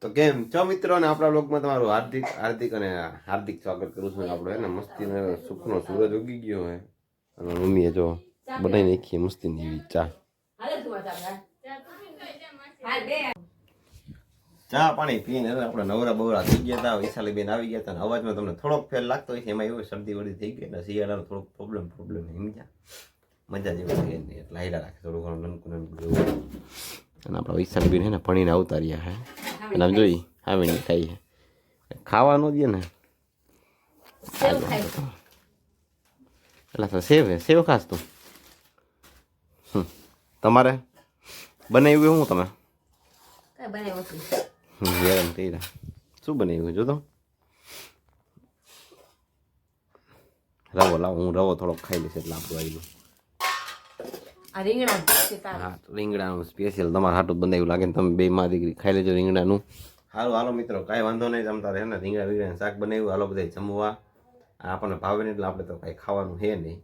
તો કેમ છો મિત્રો ને આપણા બ્લોગમાં તમારું હાર્દિક અને હાર્દિક સ્વાગત કરું છું. આપણે હે ને મસ્તીનો સુખનો સૂરજ ઉગી ગયો હે અને મમ્મીએ જો બનાવી નાખી મસ્તીની એવી ચા પાણી પીને આપણે નવરા બવરા થઈ ગયા હતા. વિશાલી બેન આવી ગયા હતા. અવાજમાં તમને થોડોક ફેર લાગતો હોય છે. એમાં એવું શરદી વળી થઈ ગઈ એટલે શિયાળાનો થોડોક પ્રોબ્લેમ સમજ્યા મજા જેવું થઈ ને એટલે હાઈલા રાખે થોડું ઘણું નનકું જેવું. અને આપણા વિશાલી બેન હે ને ભણીને આવતા રહ્યા હે અને આમ જોઈ હાવીને ખાઈ ખાવાનું દે ને એટલે સેવ ખાસ તું તમારે બનાવ્યું હું તમે શું બનાવ્યું જો તો રવો લાવો હું રવો થોડોક ખાઈ લઈશ એટલે આપણું આવેલું હા રીંગણાનું સ્પેશિયલ તમારે હાટું બનાવ્યું લાગે ને તમે બે માં દીકરી ખાઈ લેજો રીંગણાનું. સારું હાલો મિત્રો કાંઈ વાંધો નહીં જમતા રહે ને રીંગણાનું શાક બનાવ્યું હાલો બધા જમવા. આપણને ભાવે નહીં એટલે આપણે તો કાંઈ ખાવાનું છે નહીં.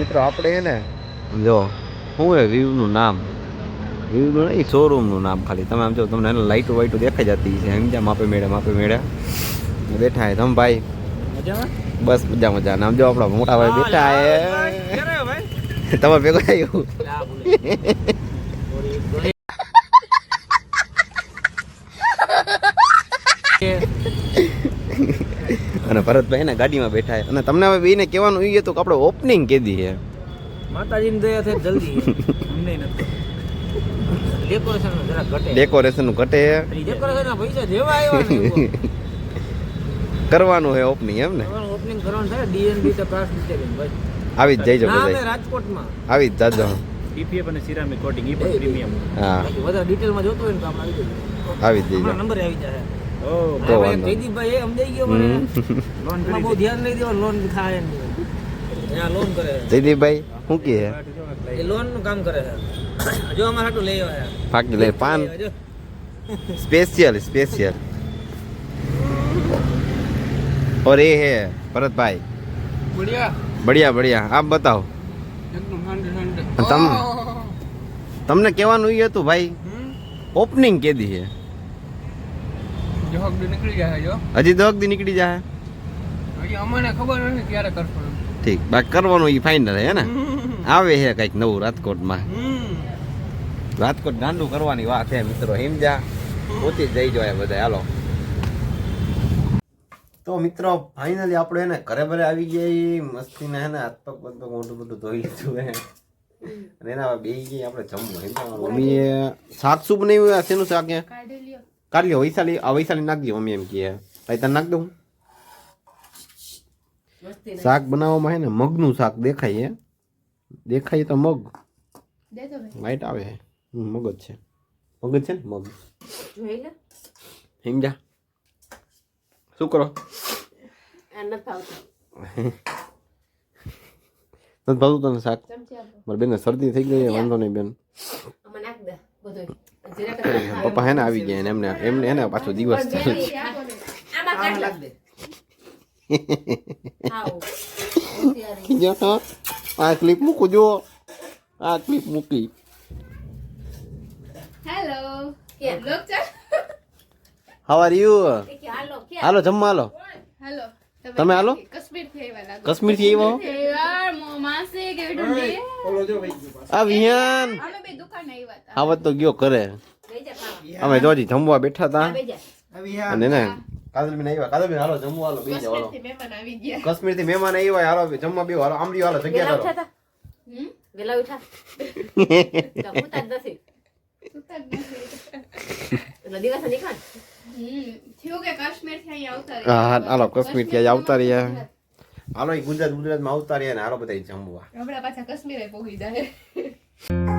મિત્રો આપણે હે ને જો શું હે વ્યૂનું નામ વ્યૂનું નહીં શોરૂમનું નામ ખાલી તમે આમ જો તમને લાઈટો વાઈટો દેખાઈ જતી છે સમજ્યા માપે મેળે બેઠા હે તમે ભાઈ બસ મજા નામ જો આપણા મોટા ભાઈ બેઠા હે તમારે ભેગો આવ્યું અને ભરતભાઈ ને ગાડીમાં બેઠા છે અને તમને હવે બેને કહેવાનું એ હતું કે આપણે ઓપનિંગ કેદી છે માતાજીની દયા છે જલ્દી અમને નથી ડેકોરેશન નું ઘટે ડેકોરેશન પૈસા જેવા આવ્યા કરવાનું છે ઓપનિંગ એમ ને ઓપનિંગ કરવાનું છે ડીએનબી તો ક્લાસ ડિટેલિંગ ભાઈ આવી જ જઈજો બધા રાજકોટમાં આવી જ જાજો ડીપીએફ અને સિરામિક કોટિંગ એ પણ પ્રીમિયમ હા વધારે ડિટેલમાં જોતો હોય ને તો આપણે આવી જ જઈજો નંબર આવી જાય તો વાંધો જયદીપભાઈ એ સમજાઈ ગયો મને લોન કરી બહુ ધ્યાન નહીં દેવા લોન થાય ને લોન કરે જયદીપભાઈ શું કહે એ લોન નું કામ કરે છે જો અમાર હાટું લઈ આવ્યા ફાકી લે પાન स्पेशल और ये है भरत भाई बढ़िया आप बताओ તમને કહેવાનું એ હતું ભાઈ ઓપનિંગ કેદી છે હજી 10 દી નીકળી જાય અમને ખબર નથી ક્યારે કરશું ઠીક બાકી કરવાનું એ ફાઇનલ હે ને આવે છે કઈક નવું રાજકોટમાં રાજકોટ ગાંડું કરવાની વાત છે મિત્રો હિમજા પોતી જઈ જાય બધા હાલો. તો મિત્રો ફાઇનલી આપણે એને ઘરે ભરે આવી ગયા મસ્તીને હે ને હાથ પગ બધું મોટું બધું ધોઈ લીધું હે અને એના બે ગઈ આપણે જમવું મમ્મીએ શાક શું બનાવ્યું શેનું શાક હે કાઢી લ્યો વૈશાલી નાખજો મમ્મી એમ કહે ભાઈ તને નાખ દઉં શાક બનાવવામાં હે ને મગનું શાક દેખાય તો મગ વાઈટ આવે છે મગજ છે ને મગ સમજા શું કરો નથી ભાવતું તને શાક મારી બેન શરદી થઈ ગઈ વાંધો નહીં બેન પપ્પા હે ને આવી ગયા એમને હે ને પાછો દિવસ આ ક્લિપ મૂકું જો આ ક્લિપ મૂકી હેલો હાઉ આર યુ હાલો જમવા હાલો હેલો તમે હાલો કાશ્મીર થી આવ્યા કાશ્મીર થી આવ્યો યાર માસે કે ઢોંડે આ વિહાન અમે બે દુકાન આવ્યા હતા આવત તો ગયો કરે અમે જોજી જમવા બેઠા હતા અને ને કાદલબેન આવ્યા કાદલબેન હાલો જમવા હાલો બેસી જાવ હાલો મહેમાન આવી ગયા કાશ્મીર થી મહેમાન આવ્યા હાલો જમવા બેહો હાલો આમરી હાલો જગ્યા કરો વેલા ઉઠા તો હું તાજ નથી એટલે દિવસ નીકળ થયું કે કાશ્મીરથી અહીંયા આવતા હા હાલો કાશ્મીર ત્યાં આવતા રહ્યા કાશ્મીરમાં હાલો એ ગુજરાતમાં આવતા રહ્યા ને હાલો બધા જમવા હમણાં પાછા કાશ્મીરે પોગી જાય